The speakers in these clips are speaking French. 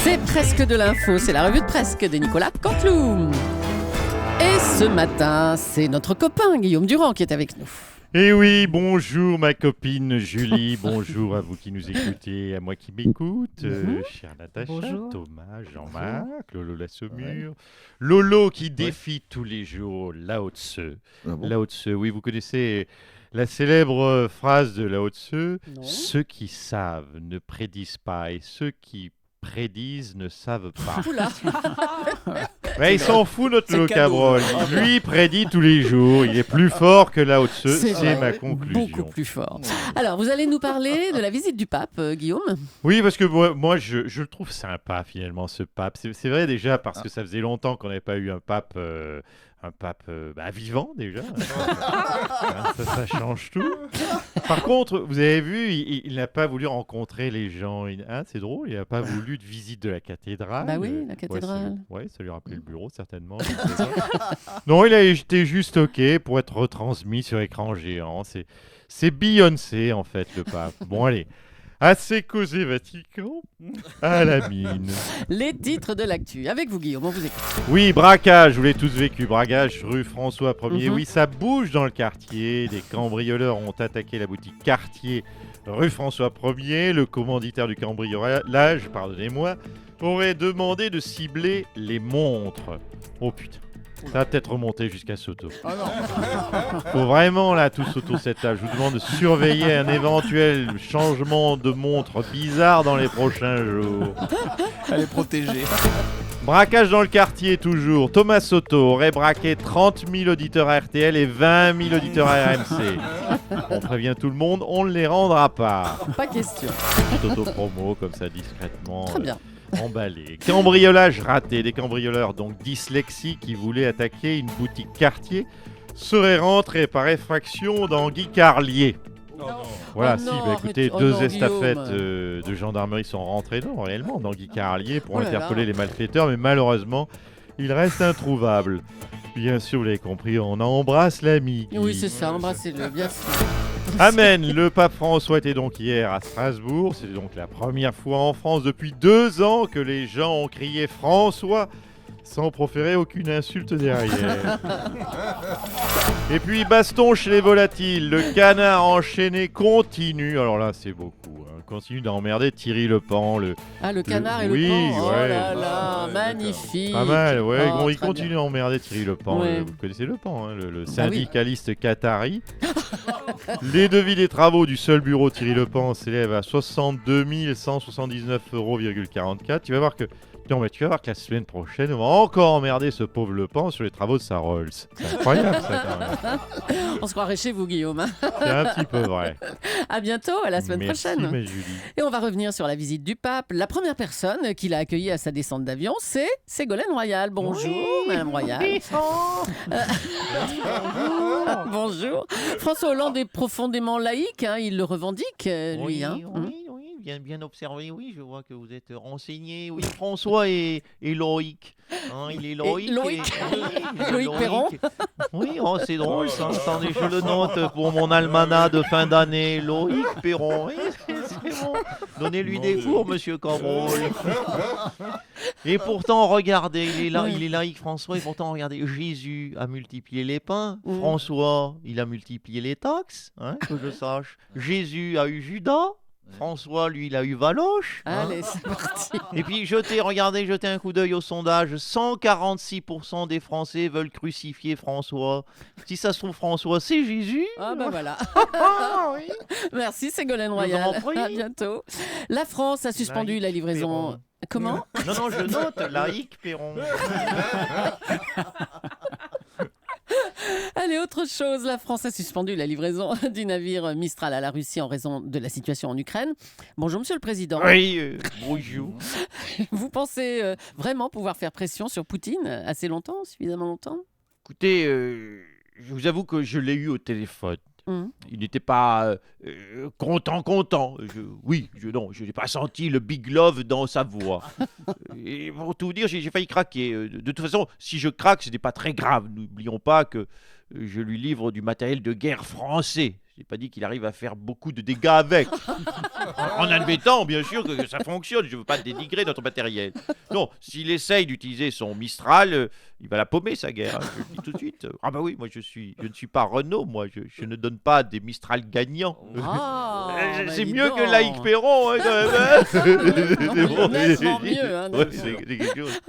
C'est presque de l'info, c'est la revue de presse de Nicolas Canteloup. Et ce matin, c'est notre copain Guillaume Durand qui est avec nous. Eh oui, bonjour ma copine Julie, bonjour à vous qui nous écoutez, à moi qui m'écoute, chère Natacha, Bonjour. Thomas, Jean-Marc, Lolo la Saumure, Lolo qui défie tous les jours Lao Tse. Ah bon Lao Tse, oui, vous connaissez la célèbre phrase de Lao Tse, Non. ceux qui savent ne prédisent pas et ceux qui prédisent ne savent pas. Oula. Ouais, il s'en fout notre C'est Lolo cadeau. Cabrol. Lui, il prédit tous les jours. Il est plus fort que Lao Tse. C'est C'est vrai. ma conclusion. Beaucoup plus fort. Alors, vous allez nous parler de la visite du pape, Guillaume. Oui, parce que moi je le trouve sympa finalement ce pape. C'est vrai déjà parce que ça faisait longtemps qu'on n'avait pas eu un pape vivant déjà. Ça change tout. Par contre, vous avez vu, il n'a pas voulu rencontrer les gens. C'est drôle, il n'a pas voulu de visite de la cathédrale. Bah oui, la cathédrale. Ouais, ça lui rappelait le bureau certainement. Non, il a été juste OK pour être retransmis sur écran géant. C'est Beyoncé en fait le pape. Bon allez. Assez causé Vatican, à la mine. Les titres de l'actu. Avec vous, Guillaume, on vous écoute. Oui, braquage, vous l'avez tous vécu. Braquage rue François 1er. Mhm. Oui, ça bouge dans le quartier. Des cambrioleurs ont attaqué la boutique Cartier rue François 1er. Le commanditaire du cambriolage, pardonnez-moi, aurait demandé de cibler les montres. Oh putain. Ça va peut-être remonter jusqu'à Soto. Faut vraiment là tous autour de cette table. Je vous demande de surveiller un éventuel changement de montre bizarre dans les prochains jours. Elle est protégée. Braquage dans le quartier toujours. Thomas Soto aurait braqué 30 000 auditeurs à RTL et 20 000 auditeurs à RMC. On prévient tout le monde, on ne les rendra pas. Pas question. Petit auto-promo comme ça discrètement. Très bien. Emballé. Cambriolage raté. Des cambrioleurs donc dyslexiques qui voulaient attaquer une boutique Cartier seraient rentrés par effraction dans Guy Carlier. Voilà, Oh si, non, bah écoutez, arrête. Oh deux non, estafettes Guillaume. de gendarmerie sont rentrées, non, réellement, dans Guy Carlier pour Oh là interpeller là. les malfaiteurs, mais malheureusement, ils restent introuvables. Bien sûr, vous l'avez compris, on embrasse l'ami. Oui, c'est ça, embrassez-le, bien sûr. Amen. Le pape François était donc hier à Strasbourg. C'est donc la première fois en France depuis 2 ans que les gens ont crié François sans proférer aucune insulte derrière. Et puis baston chez les volatiles. Le canard enchaîné continue. Alors là, c'est beaucoup. Continue d'emmerder Thierry Lepan. Le canard et oui, le pan. Oh ouais. là là, Ouais, magnifique. Pas mal, ouais. Oh, Bon, il très continue bien. à emmerder Thierry Lepan. Ouais. Vous connaissez Lepan, hein, le oui. syndicaliste qatari. Les devis des travaux du seul bureau Thierry Lepan s'élèvent à 62 179,44 €. Tu vas voir que la semaine prochaine, on va encore emmerder ce pauvre Lepan sur les travaux de sa Rolls. C'est incroyable ça quand même. On se croirait chez vous, Guillaume. C'est un petit peu vrai. À bientôt, à la semaine Merci, prochaine. ma Julie. Et on va revenir sur la visite du pape. La première personne qui l'a accueilli à sa descente d'avion, c'est Ségolène Royal. Bonjour, Madame Royal. Bonjour. François Hollande est profondément laïque, hein, il le revendique, lui. Oui, hein. bien observé, oui, je vois que vous êtes renseigné. Oui, François est Loïc. Hein, il est Loïc. Loïc. Oui, Loïc Perron. Oui, oh, c'est drôle ça. Attendez, je le note pour mon almanach de fin d'année. Loïc Perron. Oui, c'est bon. Donnez-lui des cours, monsieur Cabrol. Et pourtant, regardez, il est laïque, François, et pourtant, regardez, Jésus a multiplié les pains. Mm. François, il a multiplié les taxes, hein, que je sache. Jésus a eu Judas. François, lui, il a eu Valoche. hein. Allez, c'est parti. Et puis, jetez un coup d'œil au sondage. 146% des Français veulent crucifier François. Si ça se trouve, François, c'est Jésus. Ah bah voilà. Ah, oui. Merci Ségolène vous Royal. en prie. À bientôt. La France a suspendu Laïc la livraison. Perron. Comment? Non, je note, laïque Perron. Allez, autre chose. La France a suspendu la livraison du navire Mistral à la Russie en raison de la situation en Ukraine. Bonjour, Monsieur le Président. Oui, bonjour. Vous pensez vraiment pouvoir faire pression sur Poutine assez longtemps, suffisamment longtemps? Écoutez, je vous avoue que je l'ai eu au téléphone. Hum. Il n'était pas content. Je n'ai pas senti le big love dans sa voix. Et pour tout vous dire, j'ai failli craquer. De toute façon, si je craque, ce n'est pas très grave. N'oublions pas que je lui livre du matériel de guerre français. Je n'ai pas dit qu'il arrive à faire beaucoup de dégâts avec. En admettant, bien sûr, que ça fonctionne. Je ne veux pas dénigrer notre matériel. Non, s'il essaye d'utiliser son Mistral, il va la paumer, sa guerre. Je le dis tout de suite. Ah bah oui, moi je ne suis pas Renault. Moi, je ne donne pas des Mistral gagnants. Ah, C'est dis mieux donc. que Laïc Perron, hein, quand même. Hein. Non, mais nettement mieux, hein, Ouais, nettement. c'est quelque chose.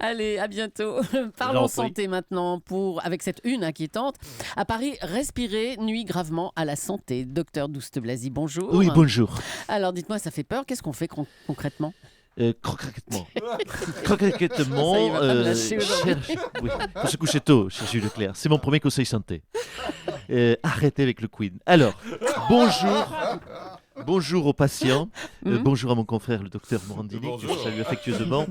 Allez, à bientôt. Parlons J'en prie. santé maintenant avec cette une inquiétante. À Paris, respirer nuit gravement à la santé. Docteur Douste-Blazy, bonjour. Oui, bonjour. Alors dites-moi, ça fait peur. Qu'est-ce qu'on fait concrètement? Croquettement. Ça y va pas me lâcher aujourd'hui. Oui, faut se coucher tôt, cher Jules Leclerc. C'est mon premier conseil santé. Arrêtez avec le Queen. Alors, bonjour. Bonjour aux patients. Bonjour à mon confrère, le docteur Morandini, que je salue affectueusement.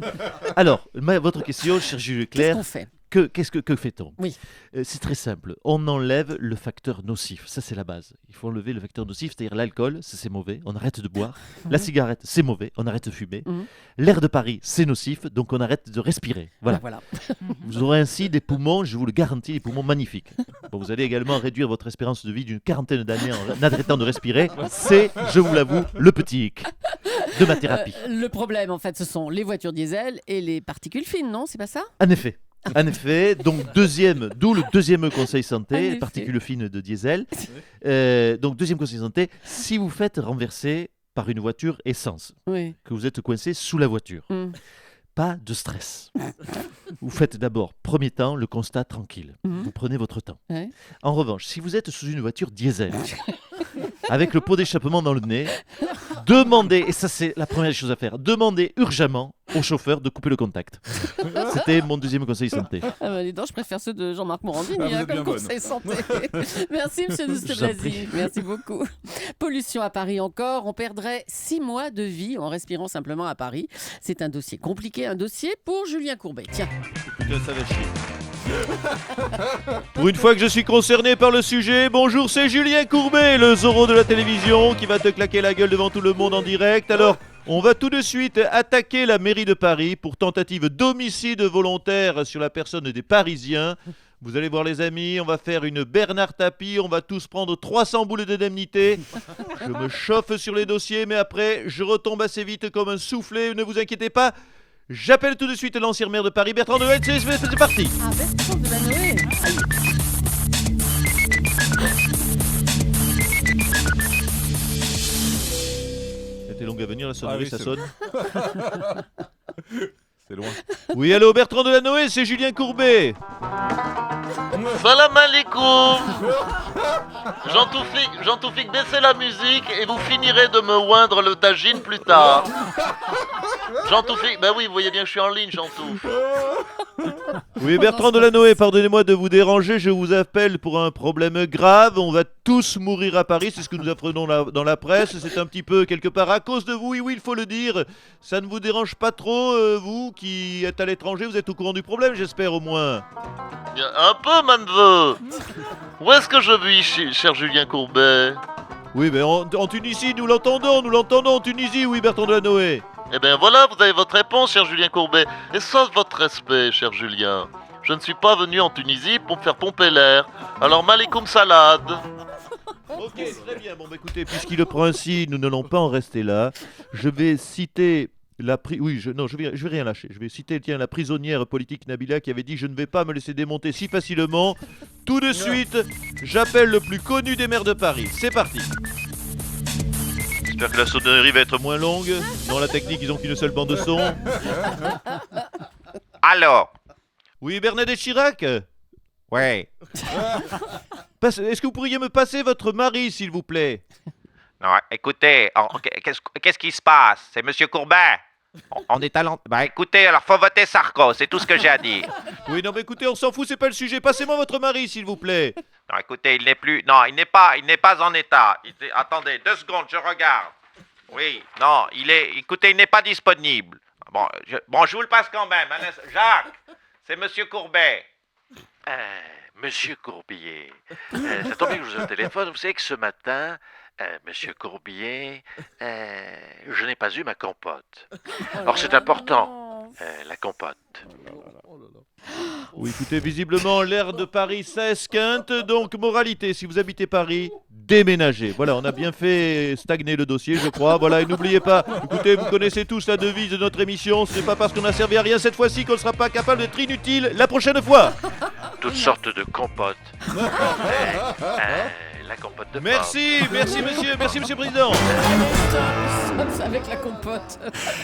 Alors, votre question, cher Jules Qu'est-ce Leclerc. qu'on fait? Que fait-on? Oui. C'est très simple. On enlève le facteur nocif. Ça, c'est la base. Il faut enlever le facteur nocif, c'est-à-dire l'alcool, ça, c'est mauvais. On arrête de boire. La cigarette, c'est mauvais. On arrête de fumer. L'air de Paris, c'est nocif. Donc, on arrête de respirer. Voilà. Voilà. Vous aurez ainsi des poumons, je vous le garantis, des poumons magnifiques. Bon, vous allez également réduire votre espérance de vie d'une quarantaine d'années en arrêtant de respirer. C'est, je vous l'avoue, le petit hic de ma thérapie. Le problème, en fait, ce sont les voitures diesel et les particules fines, non? C'est pas ça? En effet, donc d'où le deuxième conseil En santé, effet. particules fines de diesel. Donc deuxième conseil santé, si vous faites renverser par une voiture essence, Oui. que vous êtes coincé sous la voiture, pas de stress. Vous faites d'abord, premier temps, le constat tranquille. Vous prenez votre temps. Ouais. En revanche, si vous êtes sous une voiture diesel, avec le pot d'échappement dans le nez, demandez, et ça c'est la première chose à faire, demandez urgemment au chauffeur de couper le contact. C'était mon deuxième conseil santé. Ah bah, dis donc, je préfère ceux de Jean-Marc Morandini Ah, vous êtes comme bien bonne. conseil santé. Merci, monsieur Je vous en Douste-Blazy. prie. Merci beaucoup. Pollution à Paris encore. On perdrait 6 mois de vie en respirant simplement à Paris. C'est un dossier compliqué, un dossier pour Julien Courbet. Tiens. Putain, ça va chier. Pour une fois que je suis concerné par le sujet, bonjour, c'est Julien Courbet, le Zorro de la télévision qui va te claquer la gueule devant tout le monde en direct. Alors, on va tout de suite attaquer la mairie de Paris pour tentative d'homicide volontaire sur la personne des Parisiens. Vous allez voir les amis, on va faire une Bernard Tapie, on va tous prendre 300 boules d'indemnité. Je me chauffe sur les dossiers, mais après, je retombe assez vite comme un soufflé, ne vous inquiétez pas. J'appelle tout de suite l'ancien maire de Paris, Bertrand Delanoë, c'est parti. Ah, Bertrand Delanoë. C'était long à venir, la sonnerie, Ah oui, ça c'est sonne. C'est loin. Oui, allô, Bertrand Delanoë, c'est Julien Courbet. Salam alaikum. Jean Toufik, baissez la musique et vous finirez de me oindre le tagine plus tard. Jean Toufik, bah oui, vous voyez bien que je suis en ligne, Jean Touf. Oui, Bertrand Delanoë, pardonnez-moi de vous déranger, je vous appelle pour un problème grave. On va tous mourir à Paris, c'est ce que nous apprenons dans la presse. C'est un petit peu quelque part à cause de vous, oui, il faut le dire. Ça ne vous dérange pas trop, vous qui êtes à l'étranger, vous êtes au courant du problème, j'espère au moins. Bien, un peu, mon neveu. Où est-ce que je vis, cher Julien Courbet? Oui, mais en Tunisie, nous l'entendons en Tunisie, oui, Bertrand Delanoë. Eh bien voilà, vous avez votre réponse, cher Julien Courbet. Et sauf votre respect, cher Julien, je ne suis pas venu en Tunisie pour me faire pomper l'air. Alors, malikoum salade. Ok, très bien. Bon, bah, écoutez, puisqu'il le prend ainsi, nous n'allons pas en rester là. Je vais citer je vais rien lâcher. Je vais citer la prisonnière politique Nabila qui avait dit « Je ne vais pas me laisser démonter si facilement ». Tout de suite, j'appelle le plus connu des maires de Paris. C'est parti. J'espère que la sonnerie va être moins longue. Dans la technique, ils ont qu'une seule bande de son. Alors, Oui, Bernadette Chirac. ouais. Est-ce que vous pourriez me passer votre mari, s'il vous plaît? Non, écoutez, qu'est-ce qui se passe? C'est Monsieur Courbet. On est à Bah écoutez, alors faut voter Sarko, c'est tout ce que j'ai à dire. Oui, non, mais écoutez, on s'en fout, c'est pas le sujet. Passez-moi votre mari, s'il vous plaît. Non, écoutez, il n'est plus... Non, il n'est pas en état. Attendez, 2 secondes, je regarde. Oui, non, écoutez, il n'est pas disponible. Bon, je vous le passe quand même. Jacques, c'est Monsieur Courbet. Monsieur Courbier, ça tombe bien que je vous ai au téléphone. Vous savez que ce matin, Monsieur Courbier, je n'ai pas eu ma compote. Alors c'est important. la compote. Oui, écoutez, visiblement, l'air de Paris s'esquinte. Donc, moralité, si vous habitez Paris, déménagez. Voilà, on a bien fait stagner le dossier, je crois. Voilà, et n'oubliez pas, écoutez, vous connaissez tous la devise de notre émission. Ce n'est pas parce qu'on a servi à rien cette fois-ci qu'on ne sera pas capable d'être inutile la prochaine fois. Toutes sortes de compotes. La compote de Merci monsieur le président. Avec la compote.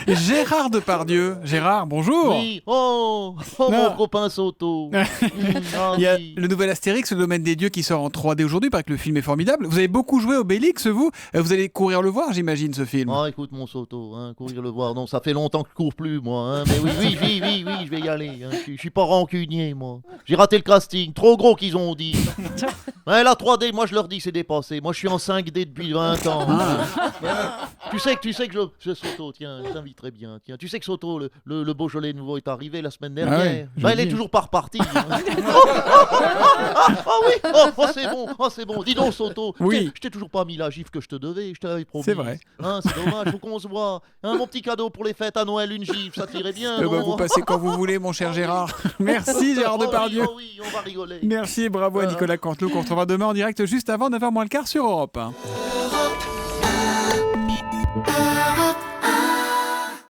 Gérard Depardieu. Gérard, bonjour. Oui, oh Non. mon copain Soto. Il y a le nouvel Astérix, le domaine des dieux, qui sort en 3D aujourd'hui, parce que le film est formidable. Vous avez beaucoup joué Obélix, vous. Vous allez courir le voir, j'imagine, ce film. Ah, écoute mon Soto, hein, courir le voir. Non, ça fait longtemps que je cours plus, moi. Hein, mais oui, je vais y aller. Hein. Je suis pas rancunier, moi. J'ai raté le casting, trop gros qu'ils ont dit. Ouais, la 3D, moi je leur dis, c'est dépassé. Moi je suis en 5D depuis 20 ans. Tu sais que je Soto, tiens, je t'inviterai bien. Tiens, tu sais que Soto, le Beaujolais nouveau est arrivé la semaine dernière. ouais, Bah, il est dit. toujours pas reparti. Oui, c'est bon. Dis donc Soto, Oui. je t'ai toujours pas mis la gifle que je te devais, je t'avais promis. C'est vrai. Hein, c'est dommage, faut qu'on se voit. Hein, mon petit cadeau pour les fêtes à Noël, une gifle, ça t'irait bien. non Vous passez quand vous voulez, mon cher Gérard. Merci, Gérard Depardieu. Oh oui, on va rigoler. Merci et bravo à Nicolas Canteloup, qu'on retrouvera demain en direct juste avant 9h moins le quart sur Europe 1.